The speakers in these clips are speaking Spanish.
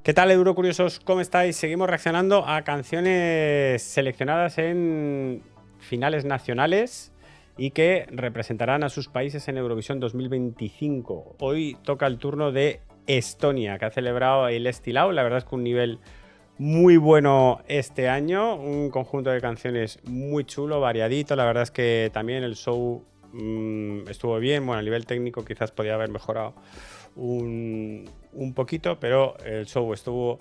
¿Qué tal, Eurocuriosos? ¿Cómo estáis? Seguimos reaccionando a canciones seleccionadas en finales nacionales y que representarán a sus países en Eurovisión 2025. Hoy toca el turno de Estonia, que ha celebrado el Estilau. La verdad es que un nivel muy bueno este año, un conjunto de canciones muy chulo, variadito. La verdad es que también el show estuvo bien. Bueno, a nivel técnico quizás podía haber mejorado un poquito, pero el show estuvo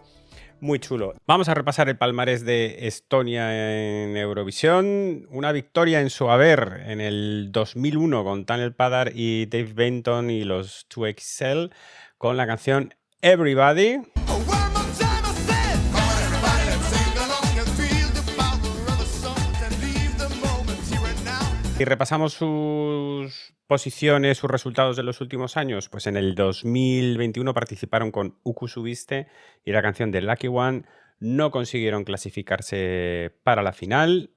muy chulo. Vamos a repasar el palmarés de Estonia en Eurovisión. Una victoria en su haber en el 2001 con Tanel Padar y Dave Benton y los 2XL con la canción Everybody. Y repasamos sus posiciones, sus resultados de los últimos años. Pues en el 2021 participaron con Uku Subiste y la canción de Lucky One. No consiguieron clasificarse para la final.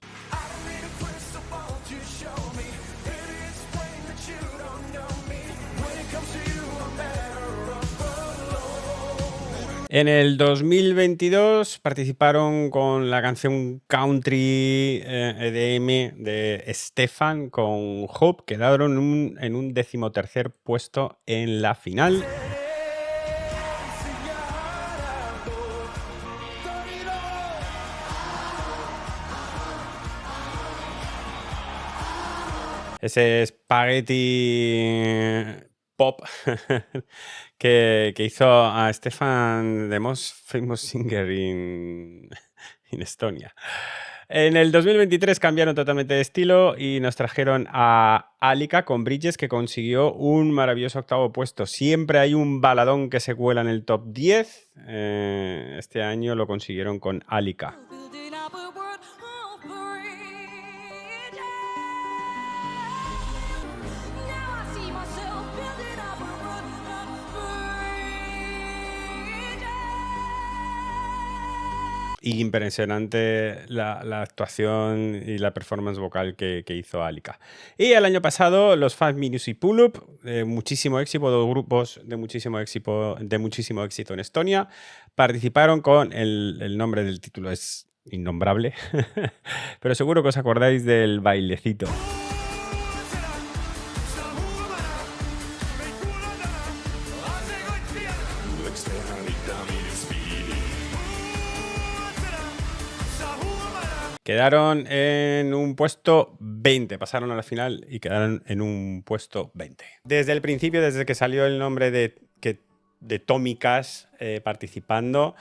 En el 2022 participaron con la canción Country EDM de Stefan con Hope. Quedaron en un 13º puesto en la final. Ese spaghetti pop que hizo a Stefan, the most famous singer in Estonia. En el 2023 cambiaron totalmente de estilo y nos trajeron a Alika con Bridges, que consiguió un maravilloso 8º puesto. Siempre hay un baladón que se cuela en el top 10. Este año lo consiguieron con Alika. Y impresionante la actuación y la performance vocal que hizo Alika. Y el año pasado, los Five Minutes y Pull Up, muchísimo éxito, dos grupos de muchísimo éxito en Estonia, participaron con el nombre del título es innombrable, pero seguro que os acordáis del bailecito. Quedaron en un puesto 20, pasaron a la final y quedaron en un puesto 20. Desde el principio, desde que salió el nombre de Tommy Cash participando,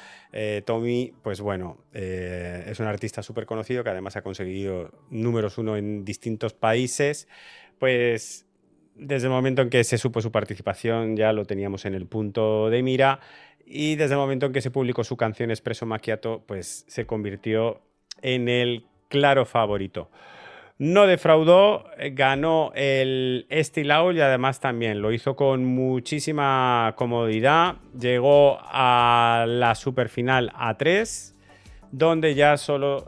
Tommy, pues bueno, es un artista súper conocido que además ha conseguido números 1 en distintos países. Pues desde el momento en que se supo su participación ya lo teníamos en el punto de mira, y desde el momento en que se publicó su canción Espresso Macchiato, pues se convirtió en el claro favorito. No defraudó, ganó el Estilau y además también lo hizo con muchísima comodidad. Llegó a la superfinal A3, donde ya solo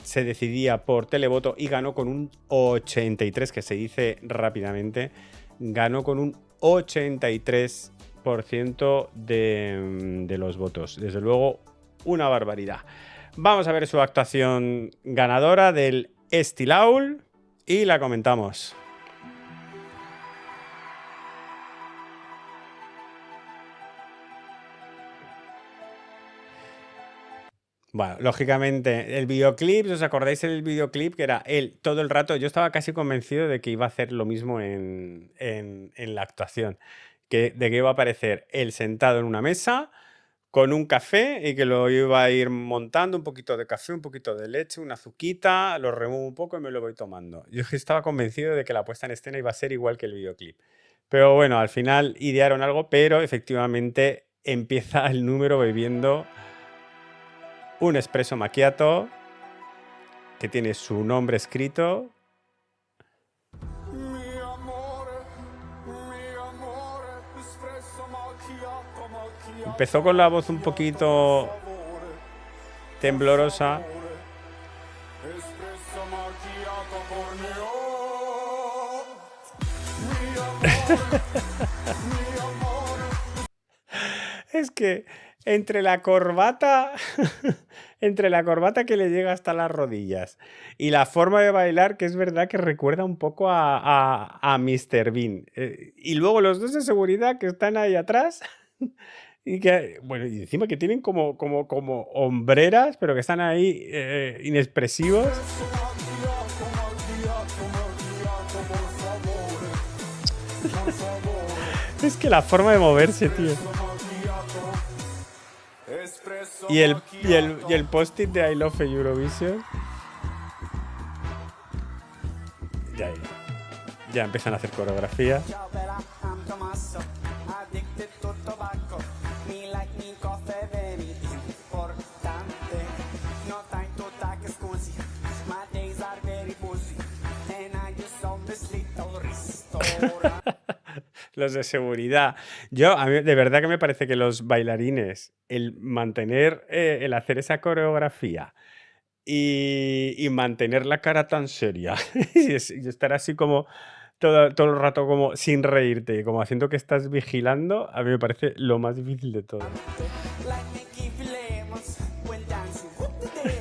se decidía por televoto, y ganó con un 83, que se dice rápidamente. Ganó con un 83% de los votos. Desde luego, una barbaridad. Vamos a ver su actuación ganadora del Estilau y la comentamos. Bueno, lógicamente, el videoclip, ¿os acordáis del videoclip? Que era él todo el rato. Yo estaba casi convencido de que iba a hacer lo mismo en la actuación. De que iba a aparecer él sentado en una mesa con un café y que lo iba a ir montando, un poquito de café, un poquito de leche, una azuquita, lo remuevo un poco y me lo voy tomando. Yo estaba convencido de que la puesta en escena iba a ser igual que el videoclip. Pero bueno, al final idearon algo, pero efectivamente empieza el número bebiendo un espresso macchiato que tiene su nombre escrito. Empezó con la voz un poquito temblorosa. Es que entre la corbata, entre la corbata que le llega hasta las rodillas y la forma de bailar, que es verdad que recuerda un poco a Mr. Bean. Y luego los dos de seguridad que están ahí atrás y que, bueno, y encima que tienen como hombreras, pero que están ahí inexpresivos. Es que la forma de moverse, tío. Y el post-it de I Love Eurovision. Ya empiezan a hacer coreografía. Los de seguridad. A mí de verdad que me parece que los bailarines, el hacer esa coreografía y mantener la cara tan seria y estar así como todo el rato como sin reírte, como haciendo que estás vigilando, a mí me parece lo más difícil de todo.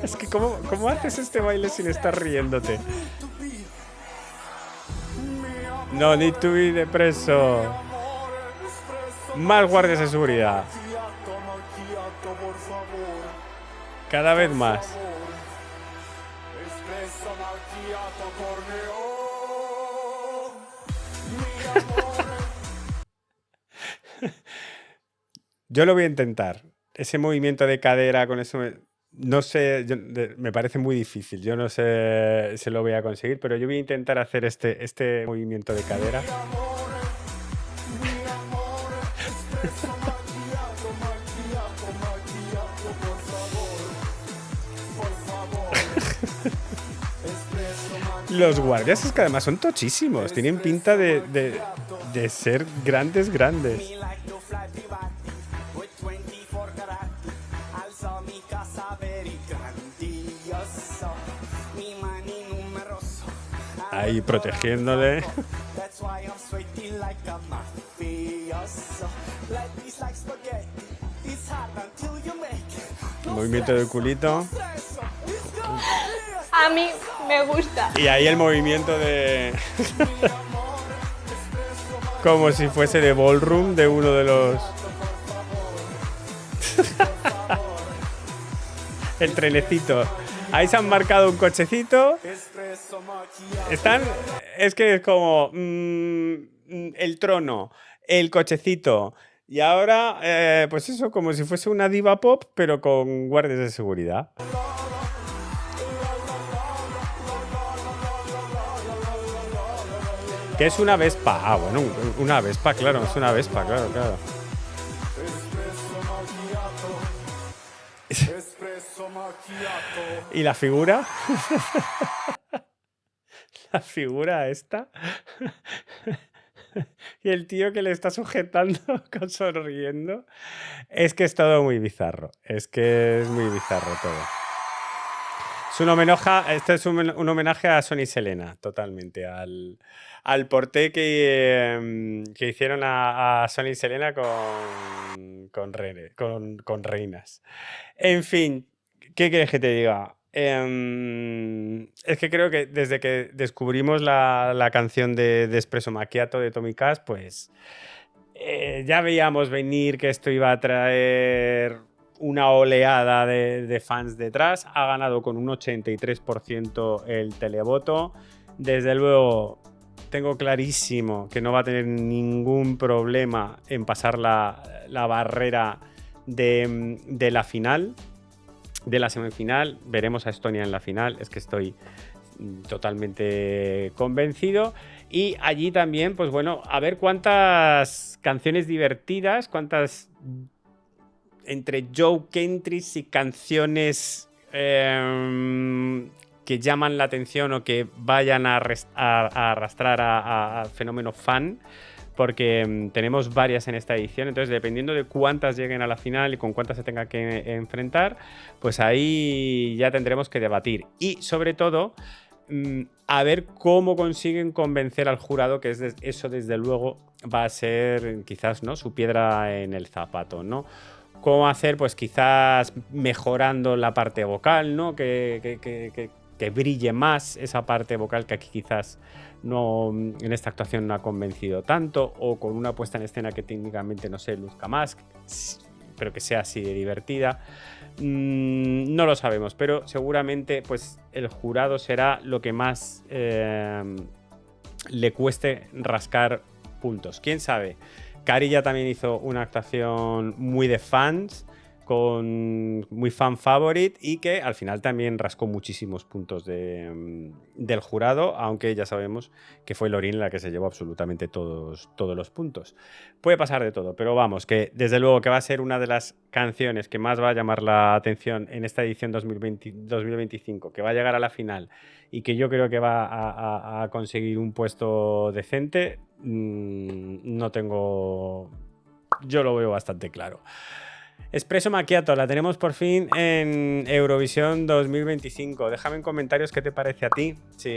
Es que ¿cómo haces este baile sin estar riéndote? No need to be de preso. Más guardias de seguridad. Cada vez más. Yo lo voy a intentar. Ese movimiento de cadera con eso, no sé, me parece muy difícil. Yo no sé si lo voy a conseguir, pero yo voy a intentar hacer este movimiento de cadera. Los guardias es que además son tochísimos. Tienen pinta de ser grandes. Ahí protegiéndole. Movimiento del culito. A mí me gusta. Y ahí el movimiento de... como si fuese de ballroom de uno de los... el trenecito. Ahí se han marcado un cochecito. Es que es como... el trono, el cochecito. Y ahora, pues eso, como si fuese una diva pop, pero con guardias de seguridad. Que es una Vespa. Ah, bueno, una Vespa, claro, es una Vespa, claro. ¿Y la figura? La figura esta. Y el tío que le está sujetando sonriendo. Es que es todo muy bizarro. Es que es muy bizarro todo. Es un homenaje, este es un homenaje a Sony Selena, totalmente. Al porté que hicieron a Sony Selena con reinas. En fin, ¿qué quieres que te diga? Es que creo que desde que descubrimos la canción de Espresso Macchiato de Tommy Cash, pues ya veíamos venir que esto iba a traer una oleada de fans detrás. Ha ganado con un 83% el televoto. Desde luego, tengo clarísimo que no va a tener ningún problema en pasar la barrera de la final, de la semifinal. Veremos a Estonia en la final, es que estoy totalmente convencido. Y allí también, pues bueno, a ver cuántas canciones divertidas, cuántas entre joke entries y canciones que llaman la atención o que vayan a arrastrar al fenómeno fan, porque tenemos varias en esta edición. Entonces, dependiendo de cuántas lleguen a la final y con cuántas se tenga que enfrentar, pues ahí ya tendremos que debatir. Y sobre todo, A ver cómo consiguen convencer al jurado, que eso desde luego va a ser quizás, ¿no?, su piedra en el zapato, ¿no? ¿Cómo hacer? Pues quizás mejorando la parte vocal, ¿no? Que brille más esa parte vocal que aquí quizás no, en esta actuación no ha convencido tanto, o con una puesta en escena que técnicamente, no sé, luzca más, pero que sea así de divertida. No lo sabemos, pero seguramente pues el jurado será lo que más le cueste rascar puntos. ¿Quién sabe? Cari ya también hizo una actuación muy de fans, muy fan favorite, y que al final también rascó muchísimos puntos del jurado, aunque ya sabemos que fue Lorin la que se llevó absolutamente todos los puntos. Puede pasar de todo, pero vamos, que desde luego que va a ser una de las canciones que más va a llamar la atención en esta edición 2025, que va a llegar a la final y que yo creo que va a conseguir un puesto decente. No tengo... Yo lo veo bastante claro. Espresso Macchiato, la tenemos por fin en Eurovisión 2025. Déjame en comentarios qué te parece a ti, si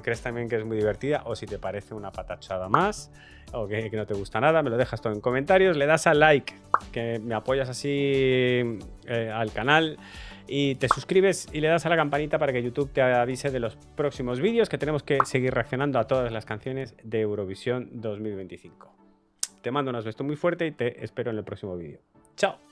crees también que es muy divertida o si te parece una patachada más o que no te gusta nada. Me lo dejas todo en comentarios, le das al like, que me apoyas así al canal, y te suscribes y le das a la campanita para que YouTube te avise de los próximos vídeos, que tenemos que seguir reaccionando a todas las canciones de Eurovisión 2025. Te mando un beso muy fuerte y te espero en el próximo vídeo. ¡Chao!